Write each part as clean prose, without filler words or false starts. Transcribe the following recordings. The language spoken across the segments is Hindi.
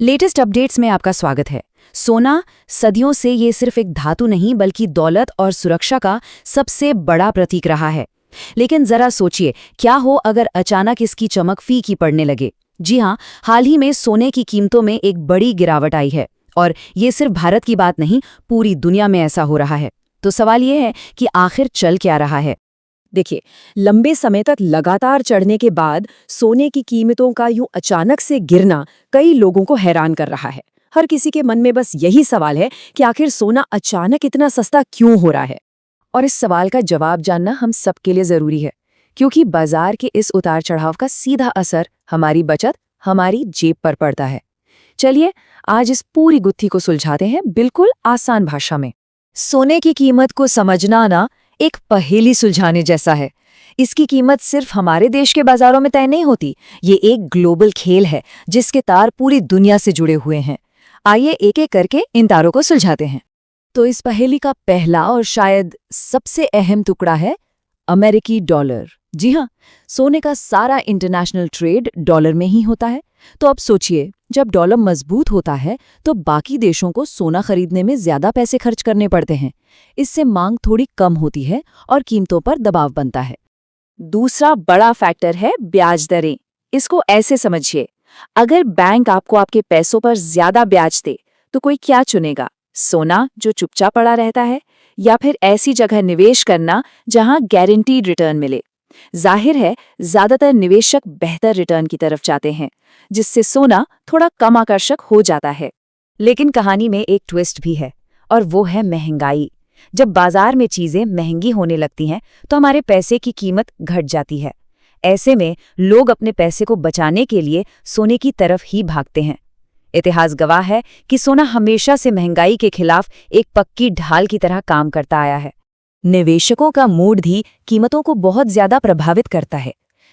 लेटेस्ट अपडेट्स में आपका स्वागत है। सोना सदियों से ये सिर्फ एक धातु नहीं बल्कि दौलत और सुरक्षा का सबसे बड़ा प्रतीक रहा है। लेकिन जरा सोचिए, क्या हो अगर अचानक इसकी चमक फीकी पड़ने लगे। जी हाँ, हाल ही में सोने की कीमतों में एक बड़ी गिरावट आई है और ये सिर्फ भारत की बात नहीं, पूरी दुनिया में ऐसा हो रहा है। तो सवाल ये है कि आखिर चल क्या रहा है। देखिए, लंबे समय तक लगातार चढ़ने के बाद सोने की कीमतों का यूं अचानक से गिरना कई लोगों को हैरान कर रहा है। हर किसी के मन में बस यही सवाल है कि आखिर सोना अचानक इतना सस्ता क्यों हो रहा है। और इस सवाल का जवाब जानना हम सबके लिए जरूरी है, क्योंकि बाजार के इस उतार चढ़ाव का सीधा असर हमारी बचत, हमारी जेब पर पड़ता है। चलिए आज इस पूरी गुत्थी को सुलझाते हैं बिल्कुल आसान भाषा में। सोने की कीमत को समझना ना एक पहेली सुलझाने जैसा है। इसकी कीमत सिर्फ हमारे देश के बाजारों में तय नहीं होती, ये एक ग्लोबल खेल है जिसके तार पूरी दुनिया से जुड़े हुए हैं। आइए एक एक करके इन तारों को सुलझाते हैं। तो इस पहेली का पहला और शायद सबसे अहम टुकड़ा है अमेरिकी डॉलर। जी हाँ, सोने का सारा इंटरनेशनल ट्रेड डॉलर में ही होता है। तो अब सोचिए, जब डॉलर मजबूत होता है तो बाकी देशों को सोना खरीदने में ज्यादा पैसे खर्च करने पड़ते हैं। इससे मांग थोड़ी कम होती है और कीमतों पर दबाव बनता है। दूसरा बड़ा फैक्टर है ब्याज दरें। इसको ऐसे समझिए, अगर बैंक आपको आपके पैसों पर ज्यादा ब्याज दे तो कोई क्या चुनेगा? सोना जो चुपचाप पड़ा रहता है, या फिर ऐसी जगह निवेश करना जहां गारंटीड रिटर्न मिले? जाहिर है ज्यादातर निवेशक बेहतर रिटर्न की तरफ जाते हैं, जिससे सोना थोड़ा कम आकर्षक हो जाता है। लेकिन कहानी में एक ट्विस्ट भी है, और वो है महंगाई। जब बाजार में चीजें महंगी होने लगती हैं तो हमारे पैसे की कीमत घट जाती है। ऐसे में लोग अपने पैसे को बचाने के लिए सोने की तरफ ही भागते हैं। इतिहास गवाह है कि सोना हमेशा से महंगाई के खिलाफ एक पक्की ढाल की तरह काम करता आया है। निवेशकों का मूड भी कीमतों को बहुत ज्यादा प्रभावित करता है।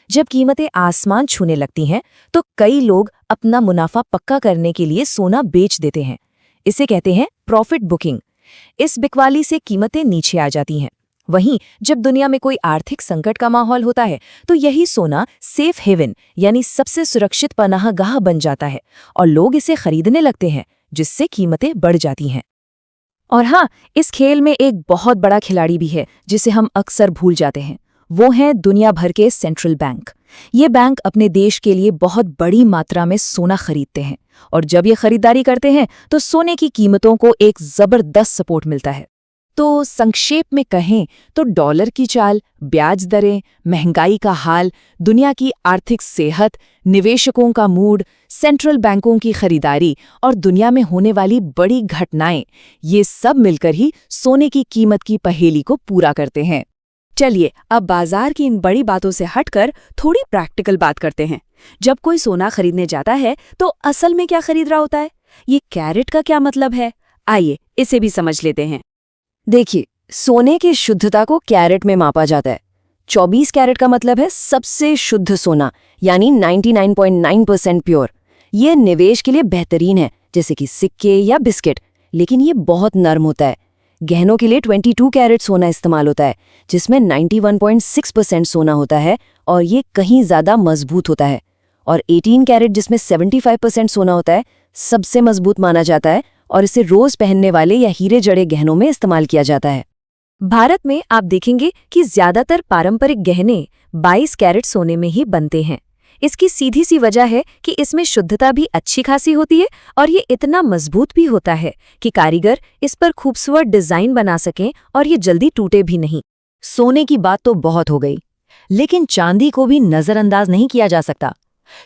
जब कीमतें आसमान छूने लगती हैं तो कई लोग अपना मुनाफा पक्का करने के लिए सोना बेच देते हैं। इसे कहते हैं प्रॉफिट बुकिंग। इस बिकवाली से कीमतें नीचे आ जाती हैं। वहीं जब दुनिया में कोई आर्थिक संकट का माहौल होता है तो यही सोना सेफ हेवन यानी सबसे सुरक्षित पनाहगाह बन जाता है और लोग इसे खरीदने लगते हैं, जिससे कीमतें बढ़ जाती हैं। और हाँ, इस खेल में एक बहुत बड़ा खिलाड़ी भी है जिसे हम अक्सर भूल जाते हैं। वो है दुनिया भर के सेंट्रल बैंक। ये बैंक अपने देश के लिए बहुत बड़ी मात्रा में सोना खरीदते हैं, और जब ये खरीदारी करते हैं तो सोने की कीमतों को एक जबरदस्त सपोर्ट मिलता है। तो संक्षेप में कहें तो डॉलर की चाल, ब्याज दरें, महंगाई का हाल, दुनिया की आर्थिक सेहत, निवेशकों का मूड, सेंट्रल बैंकों की खरीदारी और दुनिया में होने वाली बड़ी घटनाएं, ये सब मिलकर ही सोने की कीमत की पहेली को पूरा करते हैं। चलिए अब बाजार की इन बड़ी बातों से हटकर थोड़ी प्रैक्टिकल बात करते हैं। जब कोई सोना खरीदने जाता है तो असल में क्या खरीद रहा होता है? ये कैरेट का क्या मतलब है? आइए इसे भी समझ लेते हैं। देखिए, सोने की शुद्धता को कैरेट में मापा जाता है। 24 कैरेट का मतलब है सबसे शुद्ध सोना, यानी 99.9% प्योर। ये निवेश के लिए बेहतरीन है, जैसे कि सिक्के या बिस्किट, लेकिन ये बहुत नरम होता है। गहनों के लिए 22 कैरेट सोना इस्तेमाल होता है, जिसमें 91.6% सोना होता है और ये कहीं ज्यादा मजबूत होता है। और 18 कैरेट, जिसमें 75% सोना होता है, सबसे मजबूत माना जाता है और इसे रोज पहनने वाले या हीरे जड़े गहनों में इस्तेमाल किया जाता है। भारत में आप देखेंगे कि ज्यादातर पारंपरिक गहने 22 कैरेट सोने में ही बनते हैं। इसकी सीधी सी वजह है कि इसमें शुद्धता भी अच्छी खासी होती है और ये इतना मजबूत भी होता है कि कारीगर इस पर खूबसूरत डिजाइन बना सकें और ये जल्दी टूटे भी नहीं। सोने की बात तो बहुत हो गई, लेकिन चांदी को भी नजरअंदाज नहीं किया जा सकता।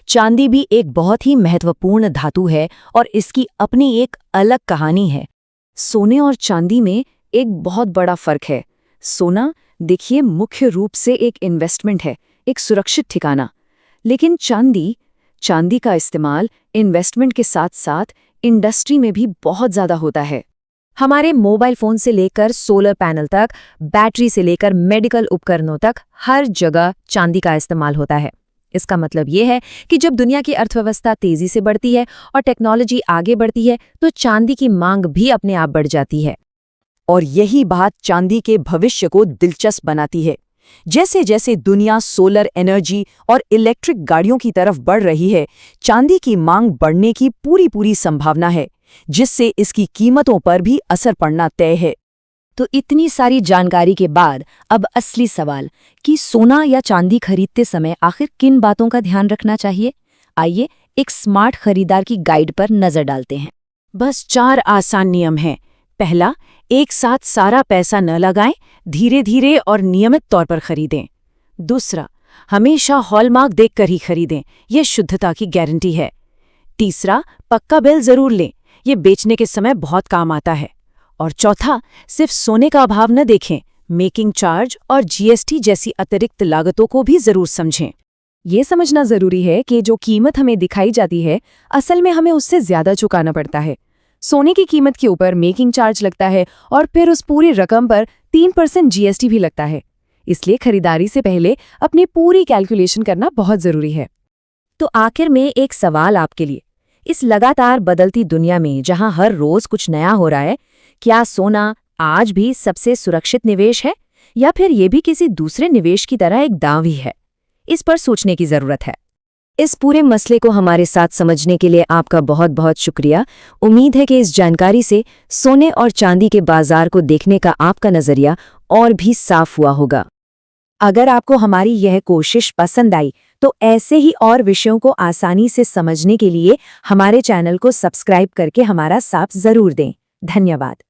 चांदी भी एक बहुत ही महत्वपूर्ण धातु है और इसकी अपनी एक अलग कहानी है। सोने और चांदी में एक बहुत बड़ा फर्क है। सोना देखिए मुख्य रूप से एक इन्वेस्टमेंट है, एक सुरक्षित ठिकाना, लेकिन चांदी का इस्तेमाल इन्वेस्टमेंट के साथ साथ इंडस्ट्री में भी बहुत ज्यादा होता है। हमारे मोबाइल फोन से लेकर सोलर पैनल तक, बैटरी से लेकर मेडिकल उपकरणों तक हर जगह चांदी का इस्तेमाल होता है। इसका मतलब ये है कि जब दुनिया की अर्थव्यवस्था तेजी से बढ़ती है और टेक्नोलॉजी आगे बढ़ती है तो चांदी की मांग भी अपने आप बढ़ जाती है। और यही बात चांदी के भविष्य को दिलचस्प बनाती है, जैसे जैसे दुनिया सोलर एनर्जी और इलेक्ट्रिक गाड़ियों की तरफ बढ़ रही है, चांदी की मांग बढ़ने की पूरी संभावना है, जिससे इसकी कीमतों पर भी असर पड़ना तय है। तो इतनी सारी जानकारी के बाद अब असली सवाल कि सोना या चांदी खरीदते समय आखिर किन बातों का ध्यान रखना चाहिए। आइए एक स्मार्ट खरीदार की गाइड पर नजर डालते हैं। बस 4 आसान नियम हैं। पहला, एक साथ सारा पैसा न लगाएं, धीरे धीरे और नियमित तौर पर खरीदें। दूसरा, हमेशा हॉलमार्क देखकर ही खरीदें, यह शुद्धता की गारंटी है। तीसरा, पक्का बिल जरूर लें, ये बेचने के समय बहुत काम आता है। और चौथा, सिर्फ सोने का अभाव न देखें, मेकिंग चार्ज और जीएसटी जैसी अतिरिक्त लागतों को भी जरूर समझें। ये समझना जरूरी है कि जो कीमत हमें दिखाई जाती है, असल में हमें उससे ज्यादा चुकाना पड़ता है। सोने की कीमत के ऊपर मेकिंग चार्ज लगता है और फिर उस पूरी रकम पर 3% जीएसटी भी लगता है। इसलिए खरीदारी से पहले अपनी पूरी कैलकुलेशन करना बहुत जरूरी है। तो आखिर में एक सवाल आपके लिए, इस लगातार बदलती दुनिया में जहां हर रोज कुछ नया हो रहा है, क्या सोना आज भी सबसे सुरक्षित निवेश है या फिर ये भी किसी दूसरे निवेश की तरह एक दांव ही है? इस पर सोचने की जरूरत है। इस पूरे मसले को हमारे साथ समझने के लिए आपका बहुत बहुत शुक्रिया। उम्मीद है कि इस जानकारी से सोने और चांदी के बाजार को देखने का आपका नजरिया और भी साफ हुआ होगा। अगर आपको हमारी यह कोशिश पसंद आई तो ऐसे ही और विषयों को आसानी से समझने के लिए हमारे चैनल को सब्सक्राइब करके हमारा साथ जरूर दें। धन्यवाद।